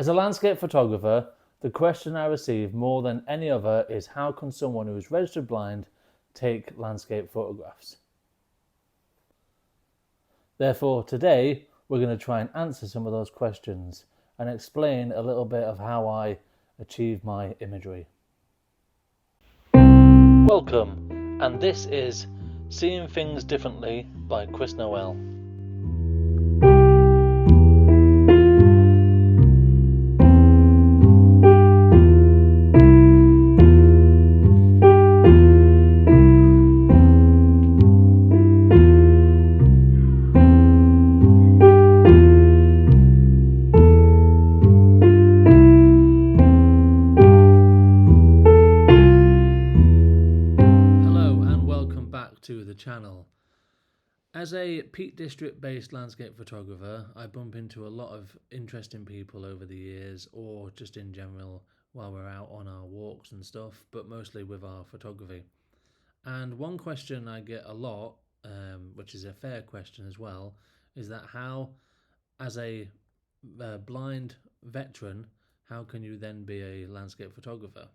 As a landscape photographer, the question I receive more than any other is how can someone who is registered blind take landscape photographs? Therefore, today we're going to try and answer some of those questions and explain a little bit of how I achieve my imagery. Welcome, and this is Seeing Things Differently by Chris Noel. To the channel. As a Peak District based landscape photographer, I bump into a lot of interesting people over the years, or just in general while we're out on our walks and stuff, but mostly with our photography. And one question I get a lot, which is a fair question as well, is that how, as a blind veteran, how can you then be a landscape photographer?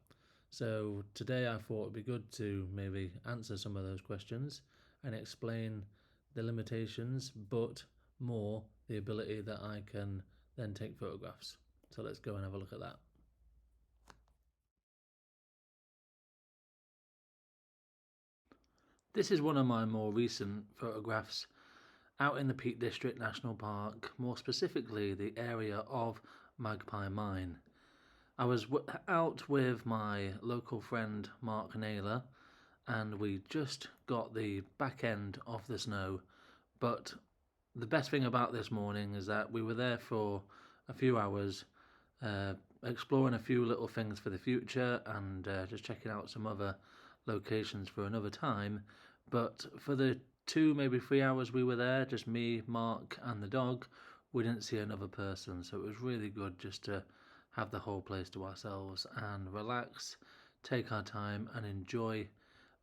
So today I thought it'd be good to maybe answer some of those questions and explain the limitations, but more the ability that I can then take photographs. So let's go and have a look at that. This is one of my more recent photographs out in the Peak District National Park, more specifically the area of Magpie Mine. I was out with my local friend Mark Naylor, and we just got the back end of the snow. But the best thing about this morning is that we were there for a few hours, exploring a few little things for the future and just checking out some other locations for another time. But for the 2, maybe 3 hours we were there, just me, Mark, and the dog, we didn't see another person. So it was really good just to have the whole place to ourselves and relax, take our time, and enjoy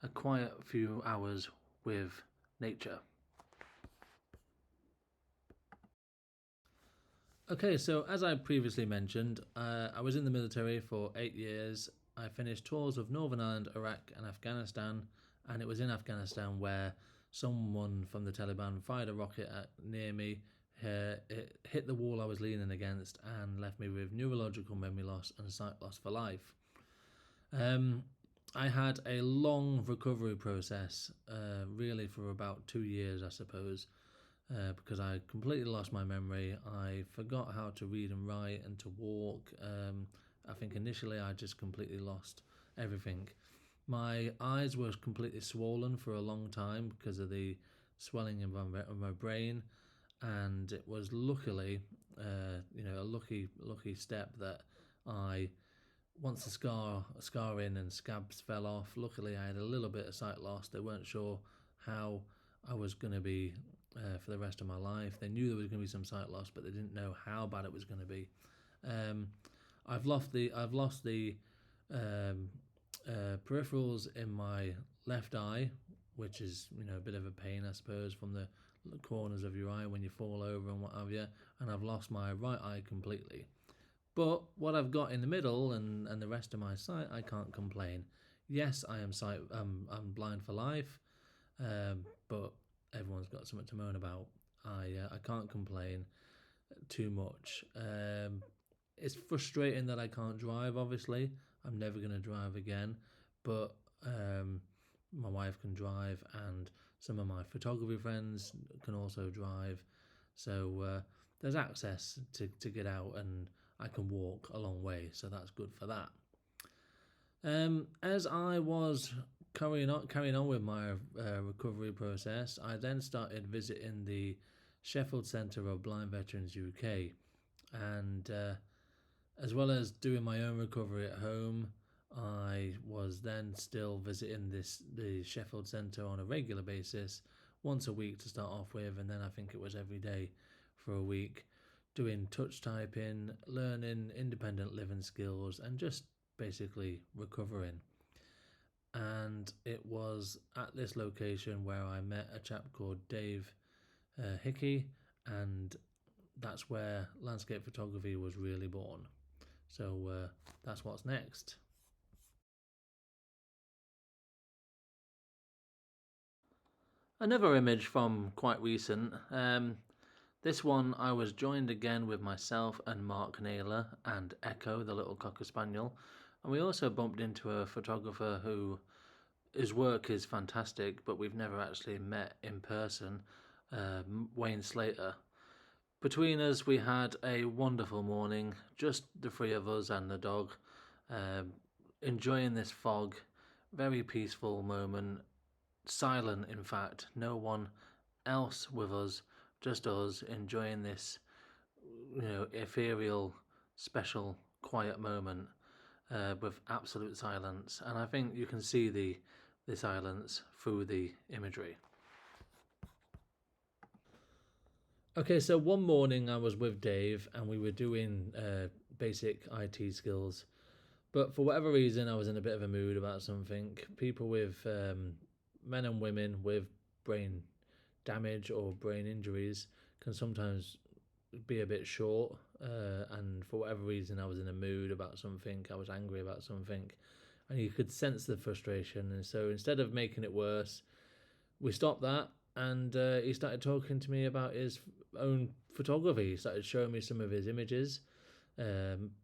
a quiet few hours with nature. Okay, so as I previously mentioned, I was in the military for 8 years. I finished tours of Northern Ireland, Iraq, and Afghanistan, and it was in Afghanistan where someone from the Taliban fired a rocket near me. It hit the wall I was leaning against and left me with neurological memory loss and sight loss for life. I had a long recovery process, really for about 2 years, I suppose, because I completely lost my memory. I forgot how to read and write and to walk. I think initially I just completely lost everything. My eyes were completely swollen for a long time because of the swelling in my brain, and it was luckily, a lucky step that once the scarring and scabs fell off, luckily I had a little bit of sight loss. They weren't sure how I was going to be for the rest of my life. They knew there was going to be some sight loss, but they didn't know how bad it was going to be. I've lost the peripherals in my left eye, which is a bit of a pain, I suppose, from the corners of your eye when you fall over and what have you. And I've lost my right eye completely. But what I've got in the middle and the rest of my sight, I can't complain. Yes, I am I'm blind for life, but everyone's got something to moan about. I can't complain too much. It's frustrating that I can't drive. Obviously, I'm never going to drive again, but my wife can drive, and some of my photography friends can also drive. So there's access to get out, and I can walk a long way, so that's good for that. As I was carrying on with my recovery process, I then started visiting the Sheffield Centre of Blind Veterans UK, and as well as doing my own recovery at home, I was then still visiting the Sheffield Centre on a regular basis, once a week to start off with, and then I think it was every day for a week, doing touch typing, learning independent living skills, and just basically recovering. And it was at this location where I met a chap called Dave Hickey, and that's where landscape photography was really born. So that's what's next. Another image from quite recent. This one, I was joined again with myself and Mark Naylor and Echo, the little cocker spaniel, and we also bumped into a photographer who his work is fantastic, but we've never actually met in person. Wayne Slater. Between us, we had a wonderful morning, just the three of us and the dog, um, enjoying this fog. Very peaceful moment, silent in fact, no one else with us, just us enjoying this, ethereal, special, quiet moment with absolute silence. And I think you can see the silence through the imagery. Okay, so one morning I was with Dave and we were doing basic IT skills, but for whatever reason I was in a bit of a mood about something. People with men and women with brain damage or brain injuries can sometimes be a bit short, and for whatever reason I was in a mood about something, I was angry about something, and you could sense the frustration. And so instead of making it worse, we stopped that, and he started talking to me about his own photography. He started showing me some of his images,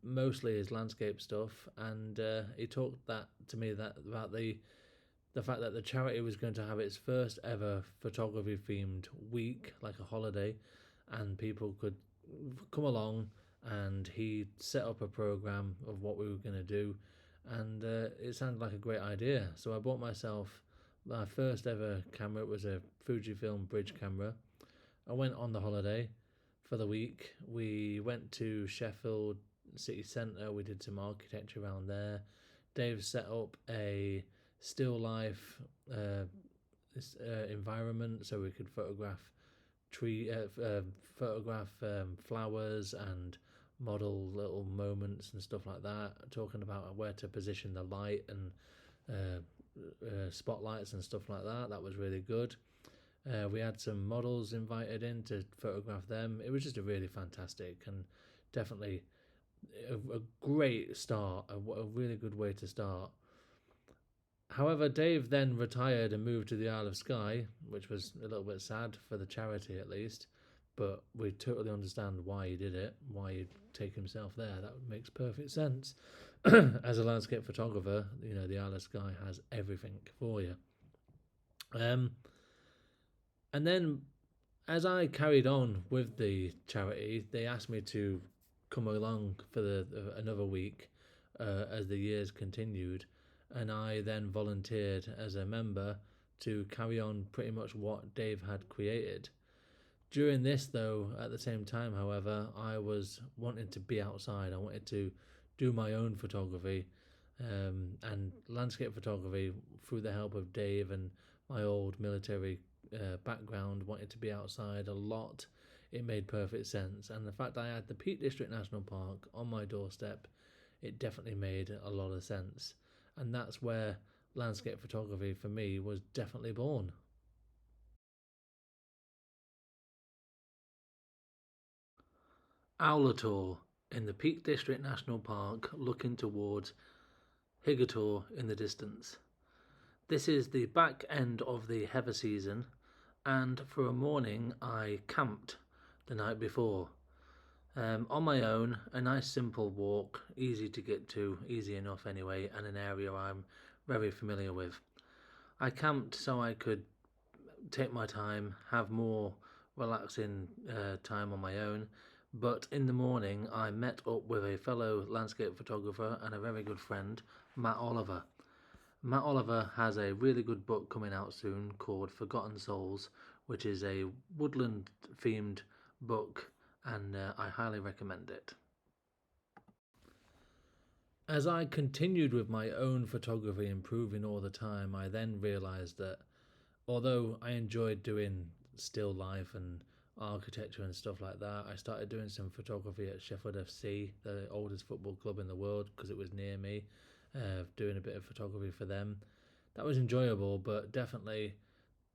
mostly his landscape stuff, and he talked that to me that about the fact that the charity was going to have its first ever photography themed week, like a holiday, and people could come along, and he set up a program of what we were going to do, and it sounded like a great idea. So I bought myself my first ever camera. It was a Fujifilm bridge camera. I went on the holiday for the week. We went to Sheffield city centre. We did some architecture around there. Dave set up a still life environment so we could photograph flowers and model little moments and stuff like that, talking about where to position the light and spotlights and stuff like that. That was really good. We had some models invited in to photograph them. It was just a really fantastic and definitely a great start, a really good way to start. However, Dave then retired and moved to the Isle of Skye, which was a little bit sad for the charity at least, but we totally understand why he did it, why he'd take himself there. That makes perfect sense. As a landscape photographer, the Isle of Skye has everything for you. And then as I carried on with the charity, they asked me to come along for another week as the years continued, and I then volunteered as a member to carry on pretty much what Dave had created. During this, though, at the same time, however, I was wanting to be outside. I wanted to do my own photography and landscape photography through the help of Dave and my old military background, wanted to be outside a lot. It made perfect sense, and the fact I had the Peak District National Park on my doorstep, it definitely made a lot of sense, and that's where landscape photography for me was definitely born. Owlator in the Peak District National Park, looking towards Higator in the distance. This is the back end of the heather season, and for a morning I camped the night before. On my own, a nice simple walk, easy to get to, easy enough anyway, and an area I'm very familiar with. I camped so I could take my time, have more relaxing time on my own. But in the morning, I met up with a fellow landscape photographer and a very good friend, Matt Oliver. Matt Oliver has a really good book coming out soon called Forgotten Souls, which is a woodland themed book, and I highly recommend it. As I continued with my own photography improving all the time, I then realised that although I enjoyed doing still life and architecture and stuff like that, I started doing some photography at Sheffield FC, the oldest football club in the world, because it was near me, doing a bit of photography for them. That was enjoyable, but definitely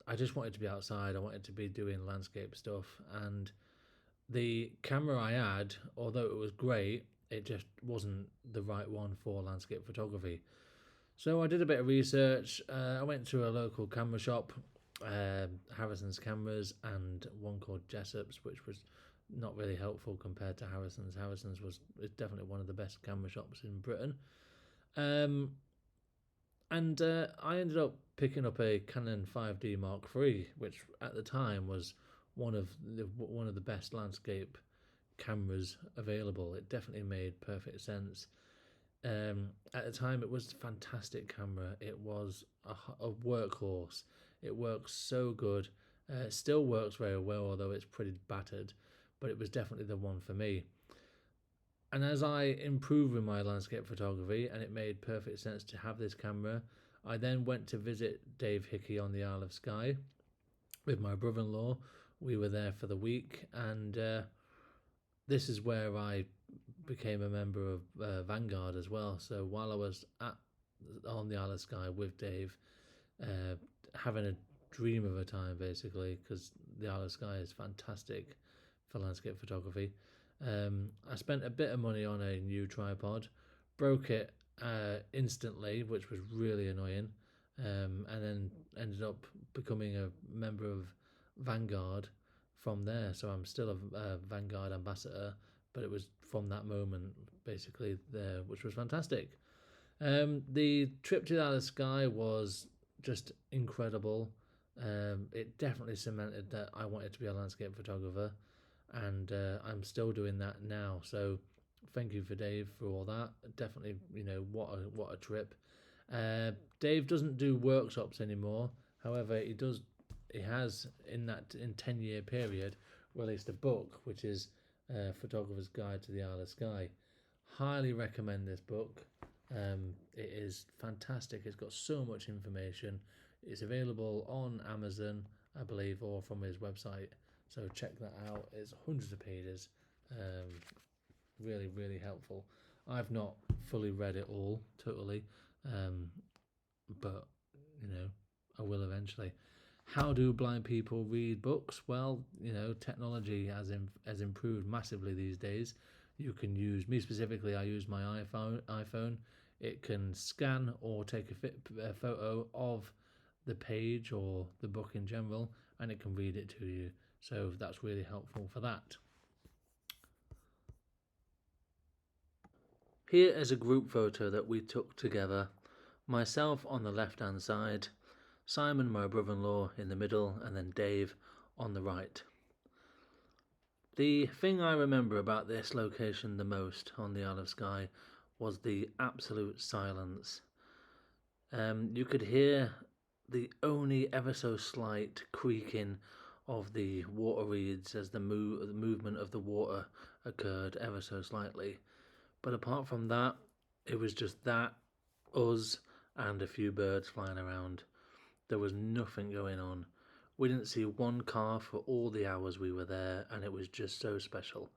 I just wanted to be outside. I wanted to be doing landscape stuff, and the camera I had, although it was great, it just wasn't the right one for landscape photography. So I did a bit of research. I went to a local camera shop, Harrison's Cameras, and one called Jessup's, which was not really helpful compared to Harrison's. Harrison's is definitely one of the best camera shops in Britain. Um, and I ended up picking up a Canon 5D Mark III, which at the time was one of the best landscape cameras available. It definitely made perfect sense. At the time, it was a fantastic camera. It was a workhorse. It works so good. It still works very well, although it's pretty battered. But it was definitely the one for me. And as I improved in my landscape photography, and it made perfect sense to have this camera, I then went to visit Dave Hickey on the Isle of Skye with my brother-in-law. We were there for the week, and this is where I became a member of Vanguard as well. So while I was on the Isle of Skye with Dave, having a dream of a time basically, because the Isle of Skye is fantastic for landscape photography. I spent a bit of money on a new tripod, broke it instantly, which was really annoying, and then ended up becoming a member of Vanguard from there. So I'm still a Vanguard ambassador, but it was from that moment basically there, which was fantastic. The trip to the Isle of Skye was just incredible. It definitely cemented that I wanted to be a landscape photographer, and I'm still doing that now. So thank you for Dave for all that. Definitely, what a trip. Dave doesn't do workshops anymore. However, he has in 10-year period released a book which is Photographer's Guide to the Isle of Skye. Highly recommend this book. It is fantastic. It's got so much information. It's available on Amazon, I believe, or from his website. So check that out. It's hundreds of pages. Really, really helpful. I've not fully read it all, totally, but I will eventually. How do blind people read books? Well, technology has improved massively these days. You can use me specifically. I use my iPhone. It can scan or take a photo of the page or the book in general, and it can read it to you. So that's really helpful for that. Here is a group photo that we took together. Myself on the left-hand side, Simon, my brother-in-law, in the middle, and then Dave on the right. The thing I remember about this location the most on the Isle of Skye was the absolute silence. You could hear the only ever so slight creaking of the water reeds as the movement of the water occurred ever so slightly. But apart from that, it was just that, us, and a few birds flying around. There was nothing going on. We didn't see one car for all the hours we were there, and it was just so special.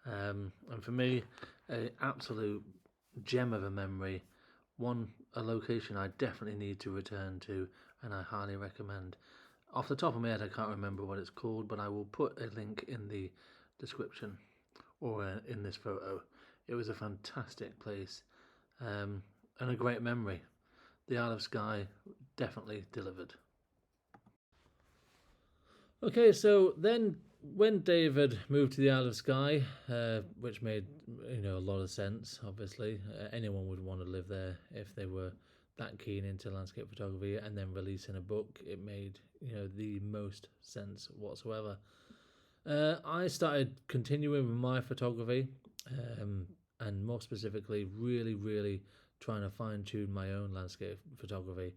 And for me, an absolute gem of a memory. A location I definitely need to return to, and I highly recommend. Off the top of my head, I can't remember what it's called, but I will put a link in the description or in this photo. It was a fantastic place, and a great memory. The Isle of Skye definitely delivered. Okay, so then when David moved to the Isle of Skye, which made a lot of sense, obviously, anyone would want to live there if they were that keen into landscape photography, and then releasing a book, it made the most sense whatsoever. I started continuing with my photography, and more specifically, really, really trying to fine tune my own landscape photography.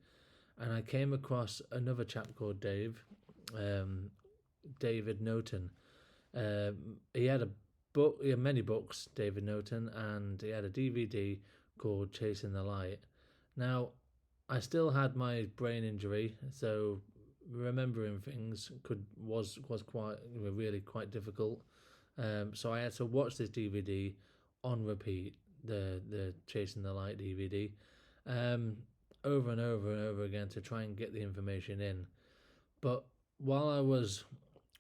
And I came across another chap called Dave, David Noten. He had a book, he had many books, David Noten, and he had a DVD called Chasing the Light. Now, I still had my brain injury, so remembering things was quite really quite difficult. So I had to watch this DVD on repeat, the Chasing the Light DVD, over and over and over again to try and get the information in. But while I was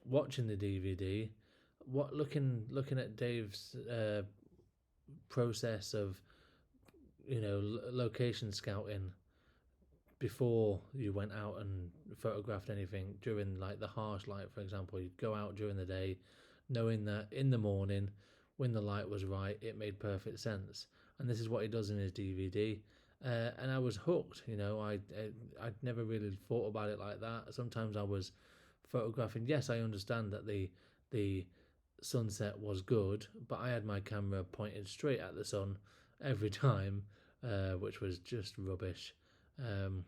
watching the DVD, looking at Dave's process of location scouting before you went out and photographed anything during like the harsh light, for example. You'd go out during the day knowing that in the morning when the light was right it made perfect sense, and this is what he does in his DVD. And I was hooked. I'd never really thought about it like that. Sometimes I was photographing. Yes, I understand that the sunset was good, but I had my camera pointed straight at the sun every time, which was just rubbish. Um,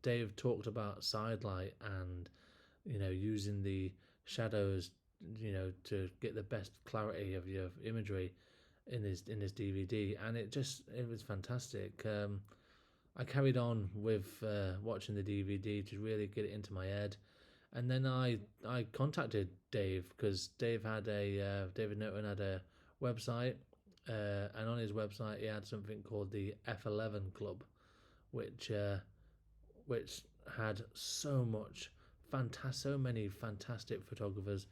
Dave talked about side light and using the shadows, to get the best clarity of your imagery in his DVD, and it was fantastic. I carried on with watching the DVD to really get it into my head, and then I contacted Dave because David Norton had a website, and on his website he had something called the F11 Club, which which had so many fantastic photographers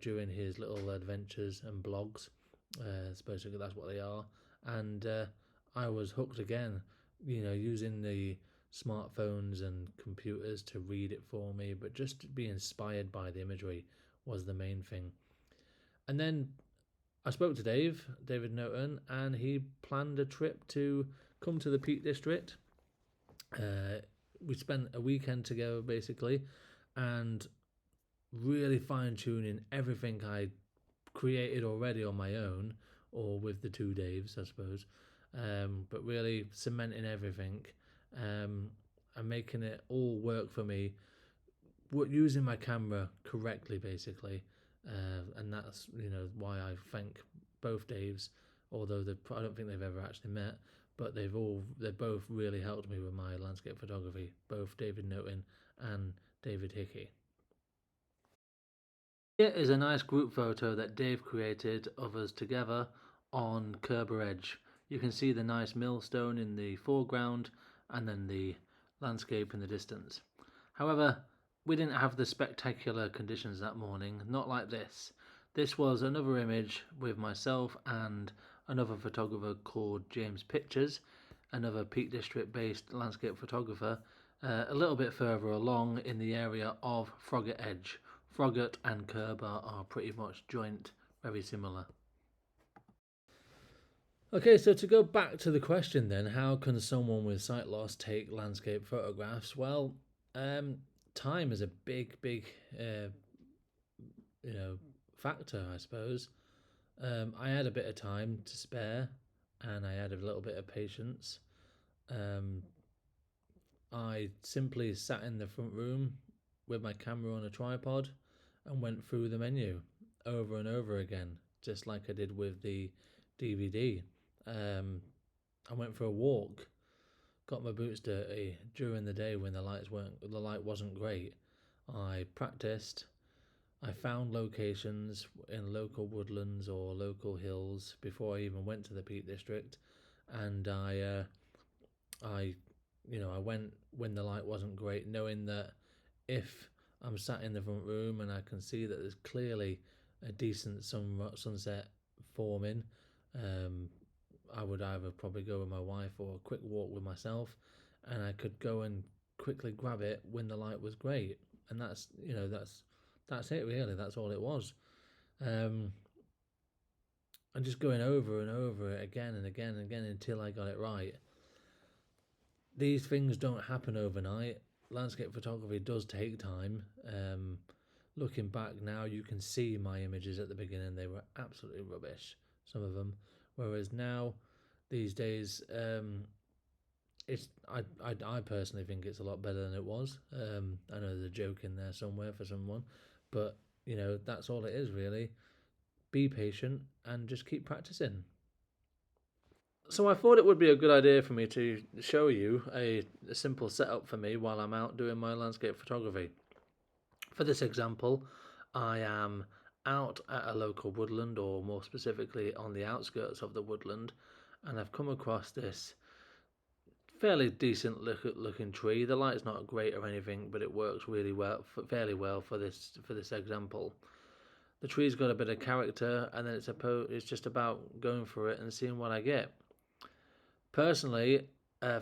during his little adventures and blogs. Supposedly that's what they are, and I was hooked again. Using the smartphones and computers to read it for me, but just to be inspired by the imagery was the main thing. And then I spoke to David Norton, and he planned a trip to come to the Peak District. We spent a weekend together basically, and really fine tuning everything I created already on my own, or with the two Daves, I suppose. But really cementing everything, and making it all work for me, using my camera correctly, basically. And that's why I thank both Daves, although I don't think they've ever actually met. But they've both really helped me with my landscape photography, both David Norton and David Hickey. Here is a nice group photo that Dave created of us together on Kerber Edge. You can see the nice millstone in the foreground and then the landscape in the distance. However, we didn't have the spectacular conditions that morning, not like this. This was another image with myself and another photographer called James Pictures, another Peak District based landscape photographer, a little bit further along in the area of Froggatt Edge. Froggatt and Kerber are pretty much joint, very similar. Okay, so to go back to the question then, how can someone with sight loss take landscape photographs? Well, time is a big factor, I suppose. I had a bit of time to spare, and I had a little bit of patience. I simply sat in the front room with my camera on a tripod and went through the menu over and over again, just like I did with the DVD. I went for a walk, got my boots dirty during the day when the light wasn't great. I practiced. I found locations in local woodlands or local hills before I even went to the Peak District, and I went when the light wasn't great, knowing that if I'm sat in the front room and I can see that there's clearly a decent sunset forming, I would either probably go with my wife or a quick walk with myself, and I could go and quickly grab it when the light was great. And that's it really. That's all it was. And just going over and over it again and again and again until I got it right. These things don't happen overnight. Landscape photography does take time. Looking back now, you can see my images at the beginning. They were absolutely rubbish, some of them. Whereas now, these days, I personally think it's a lot better than it was. I know there's a joke in there somewhere for someone, but that's all it is really. Be patient and just keep practicing. So I thought it would be a good idea for me to show you a simple setup for me while I'm out doing my landscape photography. For this example, I am out at a local woodland, or more specifically on the outskirts of the woodland, and I've come across this fairly decent looking tree. The light's not great or anything, but it works really well, fairly well for this example. The tree's got a bit of character, and then it's just about going for it and seeing what I get. Personally,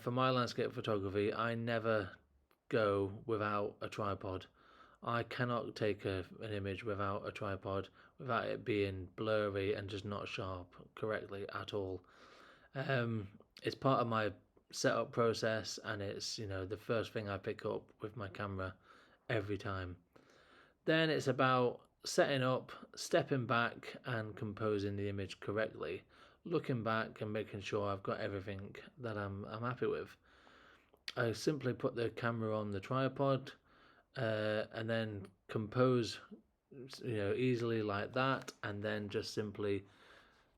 for my landscape photography, I never go without a tripod. I cannot take an image without a tripod, without it being blurry and just not sharp correctly at all. Um, it's part of my setup process, and it's the first thing I pick up with my camera every time. Then it's about setting up, stepping back, and composing the image correctly. Looking back and making sure I've got everything that I'm happy with. I simply put the camera on the tripod, and then compose, easily like that, and then just simply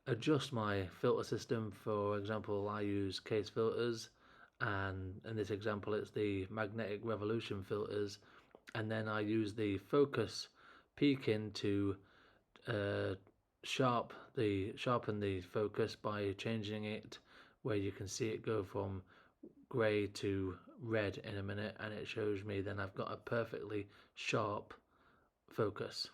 adjust my filter system. For example, I use case filters, and in this example, it's the magnetic revolution filters, and then I use the focus peaking to uh, sharpen the focus by changing it, where you can see it go from grey to red in a minute, and it shows me then I've got a perfectly sharp focus.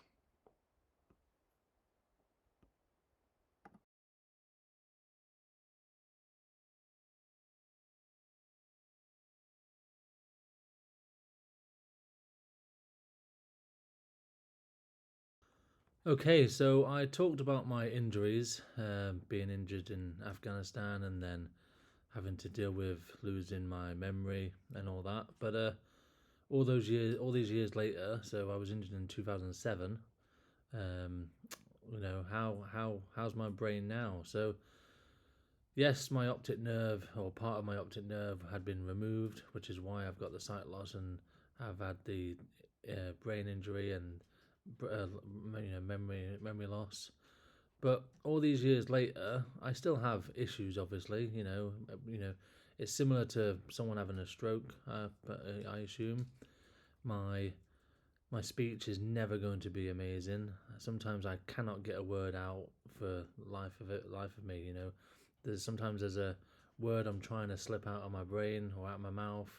Okay, so I talked about my injuries, being injured in Afghanistan, and then having to deal with losing my memory and all that. But all these years later, so I was injured in 2007. Um, how's my brain now? So yes, my optic nerve, or part of my optic nerve, had been removed, which is why I've got the sight loss and I've had the brain injury and memory loss. But all these years later, I still have issues. Obviously, it's similar to someone having a stroke. I assume my my speech is never going to be amazing. Sometimes I cannot get a word out for life of me. There's a word I'm trying to slip out of my brain or out of my mouth.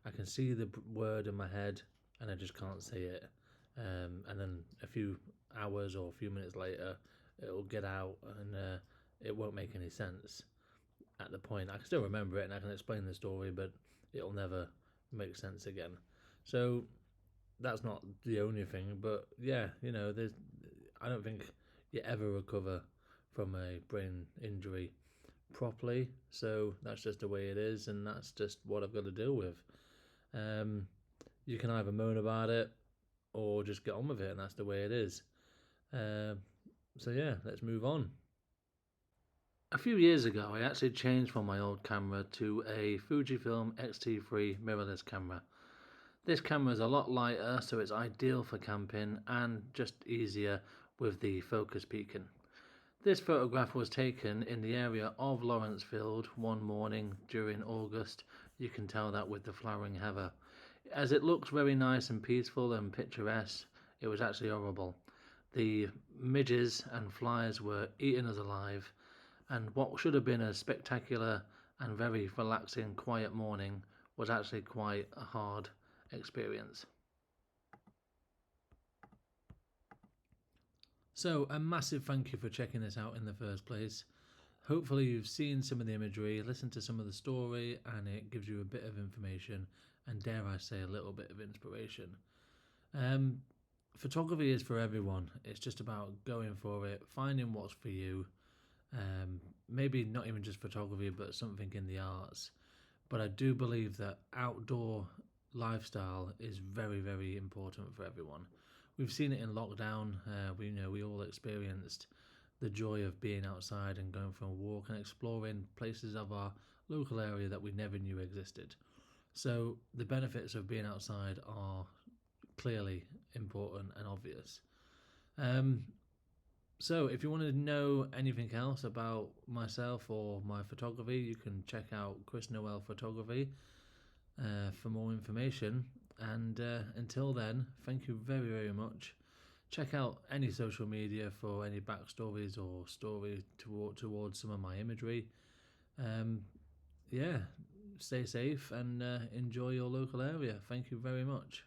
I can see the word in my head, and I just can't say it. And then a few hours or a few minutes later, it'll get out, and it won't make any sense at the point. I can still remember it, and I can explain the story, but it'll never make sense again. So that's not the only thing, but yeah, there's. I don't think you ever recover from a brain injury properly. So that's just the way it is, and that's just what I've got to deal with. Um, you can either moan about it or just get on with it, and that's the way it is. Um, so yeah, let's move on. A few years ago, I actually changed from my old camera to a Fujifilm X-T3 mirrorless camera. This camera is a lot lighter, so it's ideal for camping and just easier with the focus peaking. This photograph was taken in the area of Lawrencefield one morning during August. You can tell that with the flowering heather. As it looks very nice and peaceful and picturesque, it was actually horrible. The midges and flies were eating us alive, and what should have been a spectacular and very relaxing, quiet morning was actually quite a hard experience. So, a massive thank you for checking this out in the first place. Hopefully, you've seen some of the imagery, listened to some of the story, and it gives you a bit of information and, dare I say, a little bit of inspiration. Um, Photography is for everyone. It's just about going for it, finding what's for you. Maybe not even just photography, but something in the arts. But I do believe that outdoor lifestyle is very, very important for everyone. We've seen it in lockdown. We all experienced the joy of being outside and going for a walk and exploring places of our local area that we never knew existed. So the benefits of being outside are clearly important and obvious. Um, so if you want to know anything else about myself or my photography, you can check out Chris Noel Photography for more information. And until then, thank you very, very much. Check out any social media for any backstories or stories towards some of my imagery. Um, yeah, stay safe and enjoy your local area. Thank you very much.